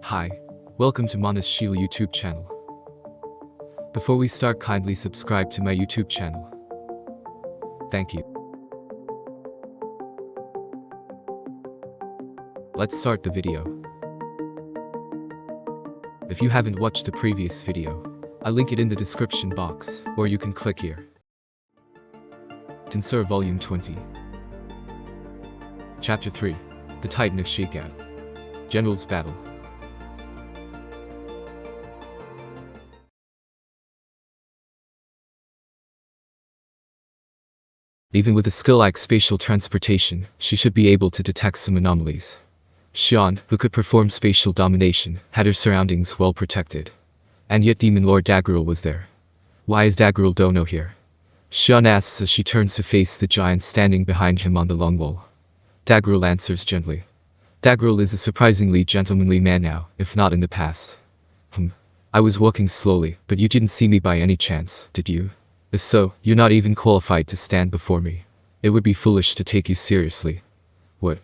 Hi, welcome to Manas Shield YouTube channel. Before we start, kindly subscribe to my YouTube channel. Thank you. Let's start the video. If you haven't watched the previous video, I'll link it in the description box, or you can click here. Tensura Volume 20. Chapter 3. The Titan of Shakeout. General's Battle. Even with a skill like spatial transportation, she should be able to detect some anomalies. Shion, who could perform spatial domination, had her surroundings well protected. And yet Demon Lord Dagruel was there. Why is Dagruel Dono here? Shion asks as she turns to face the giant standing behind him on the long wall. Dagruel answers gently. Dagruel is a surprisingly gentlemanly man now, if not in the past. I was walking slowly, but you didn't see me by any chance, did you? If so, you're not even qualified to stand before me. It would be foolish to take you seriously. What?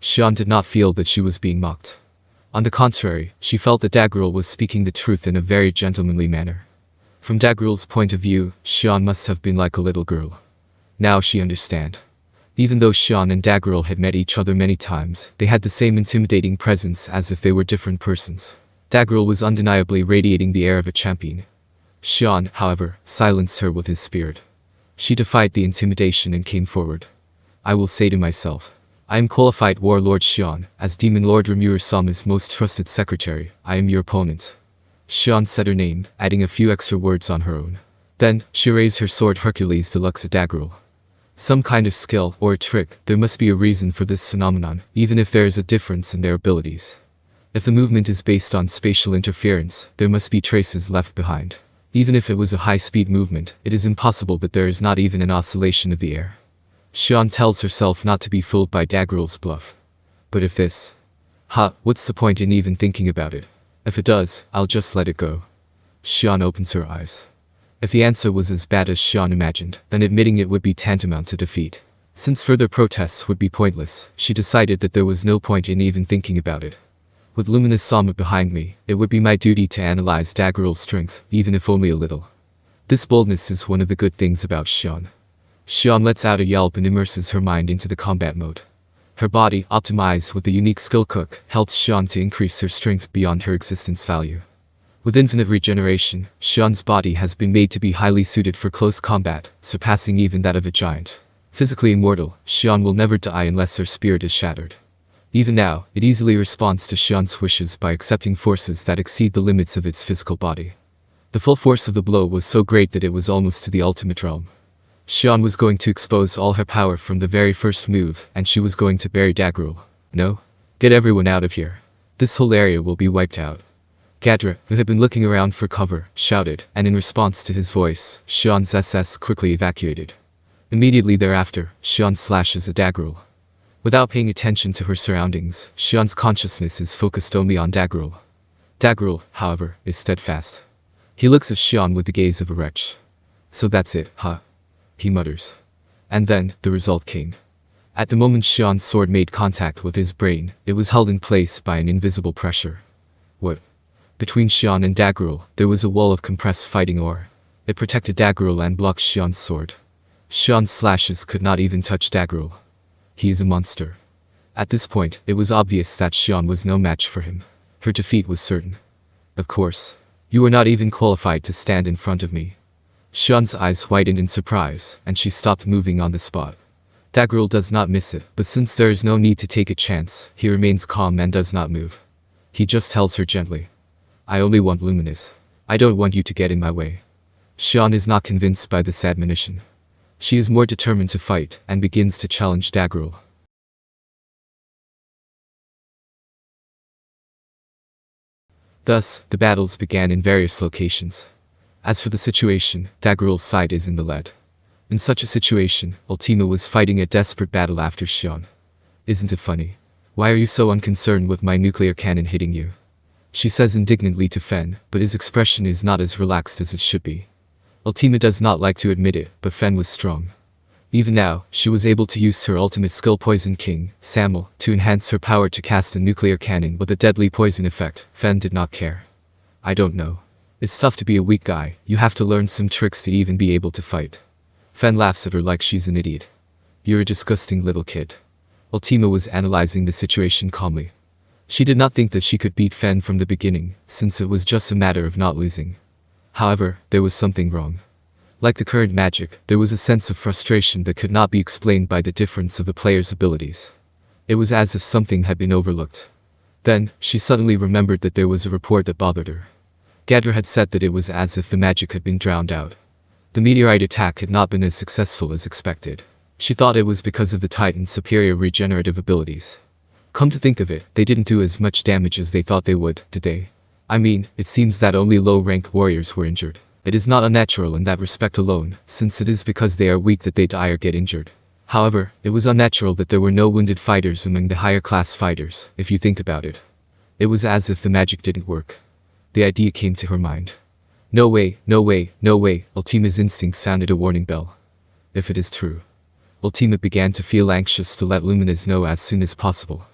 Shion did not feel that she was being mocked. On the contrary, she felt that Dagruel was speaking the truth in a very gentlemanly manner. From Dagruel's point of view, Shion must have been like a little girl. Now she understand. Even though Shion and Dagruel had met each other many times, they had the same intimidating presence as if they were different persons. Dagruel was undeniably radiating the air of a champion. Shion, however, silenced her with his spirit. She defied the intimidation and came forward. I will say to myself, I am qualified Warlord Shion, as Demon Lord Remure-sama's most trusted secretary. I am your opponent. Shion said her name, adding a few extra words on her own. Then, she raised her sword Hercules Deluxe at Dagruel. Some kind of skill, or a trick, there must be a reason for this phenomenon, even if there is a difference in their abilities. If the movement is based on spatial interference, there must be traces left behind. Even if it was a high-speed movement, it is impossible that there is not even an oscillation of the air. Shion tells herself not to be fooled by Dagruel's bluff. But if this... what's the point in even thinking about it? If it does, I'll just let it go. Shion opens her eyes. If the answer was as bad as Shion imagined, then admitting it would be tantamount to defeat. Since further protests would be pointless, she decided that there was no point in even thinking about it. With Luminus Sama behind me, it would be my duty to analyze Dagruel's strength, even if only a little. This boldness is one of the good things about Shion. Shion lets out a yelp and immerses her mind into the combat mode. Her body, optimized with the unique skill cook, helps Shion to increase her strength beyond her existence value. With infinite regeneration, Shion's body has been made to be highly suited for close combat, surpassing even that of a giant. Physically immortal, Shion will never die unless her spirit is shattered. Even now, it easily responds to Shion's wishes by accepting forces that exceed the limits of its physical body. The full force of the blow was so great that it was almost to the ultimate realm. Shion was going to expose all her power from the very first move, and she was going to bury Dagruel. No? Get everyone out of here. This whole area will be wiped out. Gadra, who had been looking around for cover, shouted, and in response to his voice, Shion's SS quickly evacuated. Immediately thereafter, Shion slashes at Dagruel. Without paying attention to her surroundings, Shion's consciousness is focused only on Dagruel. Dagruel, however, is steadfast. He looks at Shion with the gaze of a wretch. So that's it, huh? He mutters. And then, the result came. At the moment Shion's sword made contact with his brain, it was held in place by an invisible pressure. What? Between Shion and Dagruel, there was a wall of compressed fighting ore. It protected Dagruel and blocked Shion's sword. Shion's slashes could not even touch Dagruel. He is a monster. At this point, it was obvious that Shion was no match for him. Her defeat was certain. Of course. You are not even qualified to stand in front of me. Shion's eyes widened in surprise, and she stopped moving on the spot. Dagruel does not miss it, but since there is no need to take a chance, he remains calm and does not move. He just tells her gently. I only want Luminus. I don't want you to get in my way. Shion is not convinced by this admonition. She is more determined to fight, and begins to challenge Dagruel. Thus, the battles began in various locations. As for the situation, Dagruel's side is in the lead. In such a situation, Ultima was fighting a desperate battle after Shion. Isn't it funny? Why are you so unconcerned with my nuclear cannon hitting you? She says indignantly to Fen, but his expression is not as relaxed as it should be. Ultima does not like to admit it, but Fen was strong. Even now, she was able to use her ultimate skill Poison King, Samuel, to enhance her power to cast a nuclear cannon with a deadly poison effect. Fen did not care. I don't know. It's tough to be a weak guy, you have to learn some tricks to even be able to fight. Fen laughs at her like she's an idiot. You're a disgusting little kid. Ultima was analyzing the situation calmly. She did not think that she could beat Fen from the beginning, since it was just a matter of not losing. However, there was something wrong. Like the current magic, there was a sense of frustration that could not be explained by the difference of the player's abilities. It was as if something had been overlooked. Then, she suddenly remembered that there was a report that bothered her. Gadra had said that it was as if the magic had been drowned out. The meteorite attack had not been as successful as expected. She thought it was because of the Titan's superior regenerative abilities. Come to think of it, they didn't do as much damage as they thought they would, did they? I mean, it seems that only low-rank warriors were injured. It is not unnatural in that respect alone, since it is because they are weak that they die or get injured. However, it was unnatural that there were no wounded fighters among the higher-class fighters, if you think about it. It was as if the magic didn't work. The idea came to her mind. No way, no way, no way, Ultima's instinct sounded a warning bell. If it is true. Ultima began to feel anxious to let Luminus know as soon as possible.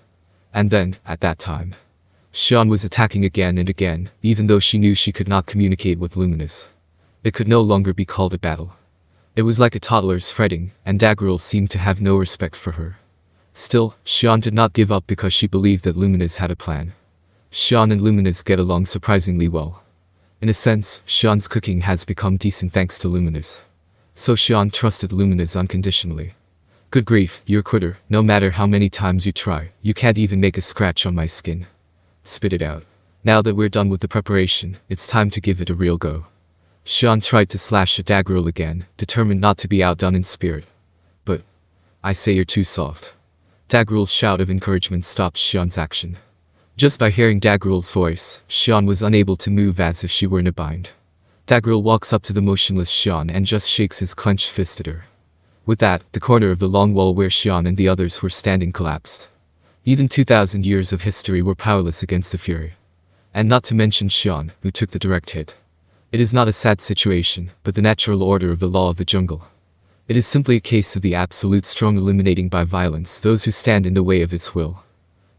And then, at that time, Shion was attacking again and again, even though she knew she could not communicate with Luminus. It could no longer be called a battle. It was like a toddler's fretting, and Dagruel seemed to have no respect for her. Still, Shion did not give up because she believed that Luminus had a plan. Shion and Luminus get along surprisingly well. In a sense, Shion's cooking has become decent thanks to Luminus. So Shion trusted Luminus unconditionally. Good grief, you're a quitter, no matter how many times you try, you can't even make a scratch on my skin. Spit it out. Now that we're done with the preparation, it's time to give it a real go. Shion tried to slash at Dagruel again, determined not to be outdone in spirit. But, I say you're too soft. Dagruel's shout of encouragement stopped Shion's action. Just by hearing Dagruel's voice, Shion was unable to move as if she were in a bind. Dagruel walks up to the motionless Shion and just shakes his clenched fist at her. With that, the corner of the long wall where Shion and the others were standing collapsed. Even 2,000 years of history were powerless against the fury. And not to mention Shion, who took the direct hit. It is not a sad situation, but the natural order of the law of the jungle. It is simply a case of the absolute strong eliminating by violence those who stand in the way of its will.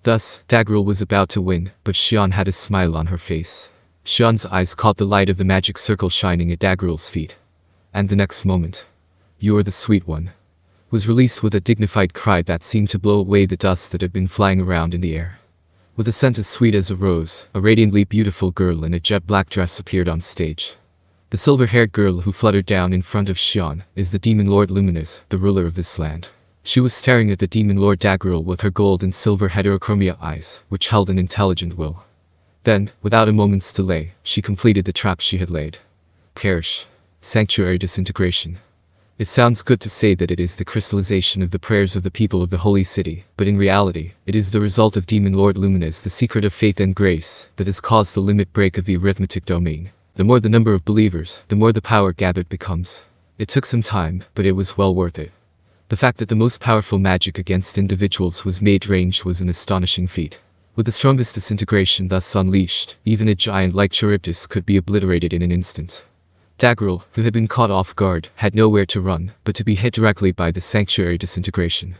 Thus, Dagruel was about to win, but Shion had a smile on her face. Shion's eyes caught the light of the magic circle shining at Dagruel's feet. And the next moment, "You are the sweet one," was released with a dignified cry that seemed to blow away the dust that had been flying around in the air. With a scent as sweet as a rose, a radiantly beautiful girl in a jet-black dress appeared on stage. The silver-haired girl who fluttered down in front of Shion is the Demon Lord Luminus, the ruler of this land. She was staring at the Demon Lord Dagruel with her gold and silver heterochromia eyes, which held an intelligent will. Then, without a moment's delay, she completed the trap she had laid. Perish. Sanctuary disintegration. It sounds good to say that it is the crystallization of the prayers of the people of the Holy City, but in reality, it is the result of Demon Lord Luminus, the secret of faith and grace, that has caused the limit break of the arithmetic domain. The more the number of believers, the more the power gathered becomes. It took some time, but it was well worth it. The fact that the most powerful magic against individuals was made ranged was an astonishing feat. With the strongest disintegration thus unleashed, even a giant like Charybdis could be obliterated in an instant. Dagruel, who had been caught off guard, had nowhere to run, but to be hit directly by the sanctuary disintegration.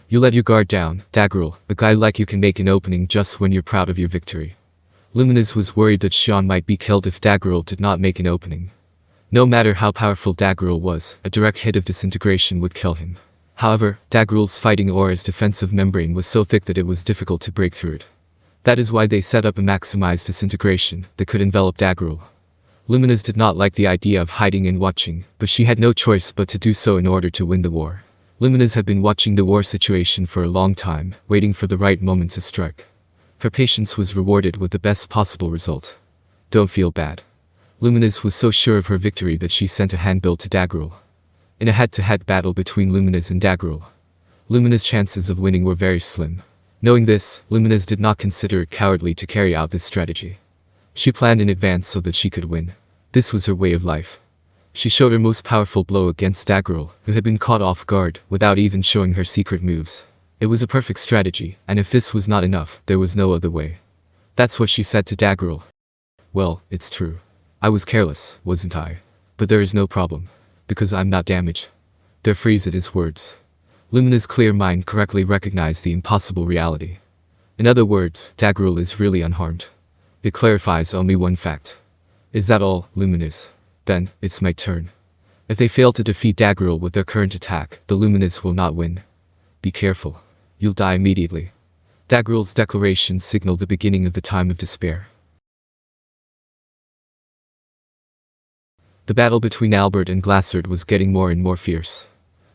You let your guard down, Dagruel. A guy like you can make an opening just when you're proud of your victory. Luminus was worried that Shion might be killed if Dagruel did not make an opening. No matter how powerful Dagruel was, a direct hit of disintegration would kill him. However, Dagruel's fighting aura's defensive membrane was so thick that it was difficult to break through it. That is why they set up a maximized disintegration that could envelop Dagruel. Luminus did not like the idea of hiding and watching, but she had no choice but to do so in order to win the war. Luminus had been watching the war situation for a long time, waiting for the right moment to strike. Her patience was rewarded with the best possible result. Don't feel bad. Luminus was so sure of her victory that she sent a handbill to Dagruel. In a head-to-head battle between Luminus and Dagruel, Luminus' chances of winning were very slim. Knowing this, Luminus did not consider it cowardly to carry out this strategy. She planned in advance so that she could win. This was her way of life. She showed her most powerful blow against Dagruel, who had been caught off guard, without even showing her secret moves. It was a perfect strategy, and if this was not enough, there was no other way. That's what she said to Dagruel. Well, it's true. I was careless, wasn't I? But there is no problem. Because I'm not damaged. They freeze at his words. Lumina's clear mind correctly recognized the impossible reality. In other words, Dagruel is really unharmed. It clarifies only one fact. Is that all, Luminous? Then, it's my turn. If they fail to defeat Dagruel with their current attack, the Luminous will not win. Be careful. You'll die immediately. Dagruel's declaration signaled the beginning of the time of despair. The battle between Albert and Glassert was getting more and more fierce.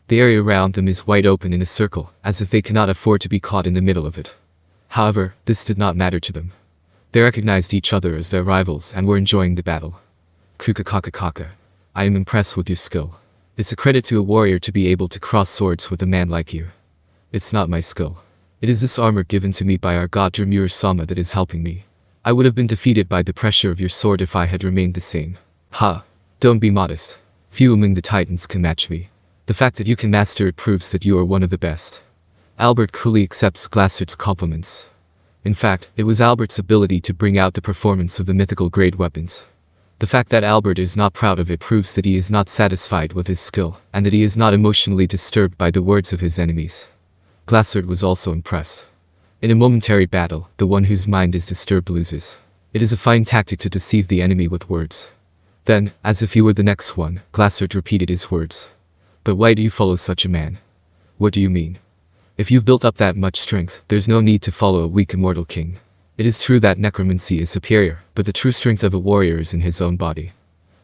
The area around them is wide open in a circle, as if they cannot afford to be caught in the middle of it. However, this did not matter to them. They recognized each other as their rivals and were enjoying the battle. Kaka. I am impressed with your skill. It's a credit to a warrior to be able to cross swords with a man like you. It's not my skill. It is this armor given to me by our god Dagruel-sama that is helping me. I would have been defeated by the pressure of your sword if I had remained the same. Ha! Don't be modest. Few among the titans can match me. The fact that you can master it proves that you are one of the best. Albert coolly accepts Glassert's compliments. In fact, it was Albert's ability to bring out the performance of the mythical grade weapons. The fact that Albert is not proud of it proves that he is not satisfied with his skill, and that he is not emotionally disturbed by the words of his enemies. Glassert was also impressed. In a momentary battle, the one whose mind is disturbed loses. It is a fine tactic to deceive the enemy with words. Then, as if he were the next one, Glassert repeated his words. But why do you follow such a man? What do you mean? If you've built up that much strength, there's no need to follow a weak immortal king. It is true that necromancy is superior, but the true strength of a warrior is in his own body.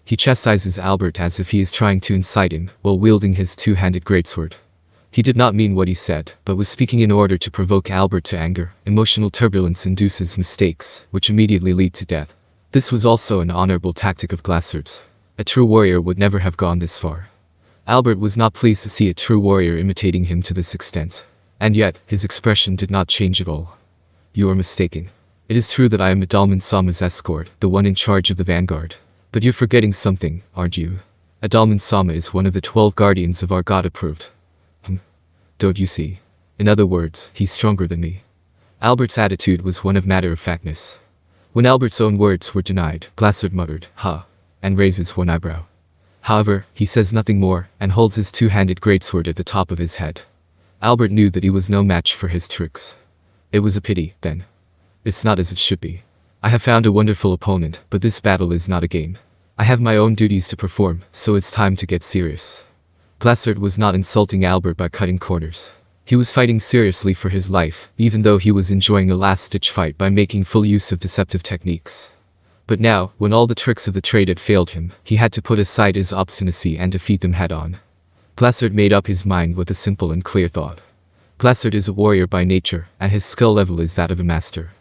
He chastises Albert as if he is trying to incite him, while wielding his two-handed greatsword. He did not mean what he said, but was speaking in order to provoke Albert to anger. Emotional turbulence induces mistakes, which immediately lead to death. This was also an honorable tactic of Glassert's. A true warrior would never have gone this far. Albert was not pleased to see a true warrior imitating him to this extent. And yet, his expression did not change at all. You are mistaken. It is true that I am Adalman-sama's escort, the one in charge of the vanguard. But you're forgetting something, aren't you? Adalman-sama is one of the 12 guardians of our god approved. Don't you see? In other words, he's stronger than me. Albert's attitude was one of matter-of-factness. When Albert's own words were denied, Glassert muttered, "Ha," and raises one eyebrow. However, he says nothing more, and holds his two-handed greatsword at the top of his head. Albert knew that he was no match for his tricks. It was a pity, then. It's not as it should be. I have found a wonderful opponent, but this battle is not a game. I have my own duties to perform, so it's time to get serious. Glassert was not insulting Albert by cutting corners. He was fighting seriously for his life, even though he was enjoying a last-ditch fight by making full use of deceptive techniques. But now, when all the tricks of the trade had failed him, he had to put aside his obstinacy and defeat them head-on. Glassert made up his mind with a simple and clear thought. Glassert is a warrior by nature, and his skill level is that of a master.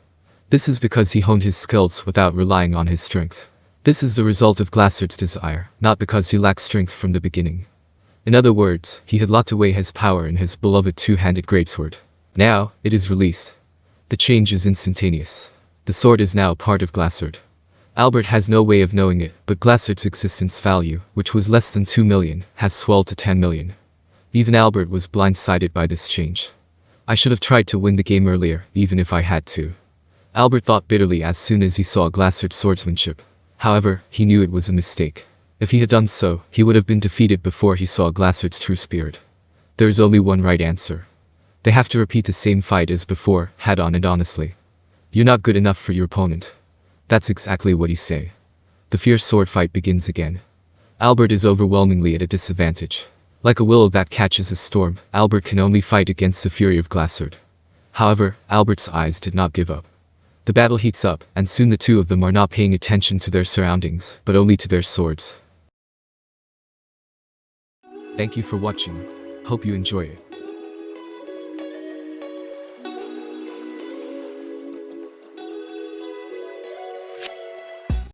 This is because he honed his skills without relying on his strength. This is the result of Glassert's desire, not because he lacked strength from the beginning. In other words, he had locked away his power in his beloved two-handed greatsword. Now, it is released. The change is instantaneous. The sword is now part of Glassert. Albert has no way of knowing it, but Glassert's existence value, which was less than 2 million, has swelled to 10 million. Even Albert was blindsided by this change. I should have tried to win the game earlier, even if I had to. Albert thought bitterly as soon as he saw Glassert's swordsmanship. However, he knew it was a mistake. If he had done so, he would have been defeated before he saw Glassert's true spirit. There is only one right answer. They have to repeat the same fight as before, head-on and honestly. You're not good enough for your opponent. That's exactly what he say. The fierce sword fight begins again. Albert is overwhelmingly at a disadvantage. Like a willow that catches a storm, Albert can only fight against the fury of Glassert. However, Albert's eyes did not give up. The battle heats up, and soon the two of them are not paying attention to their surroundings, but only to their swords. Thank you for watching. Hope you enjoy it.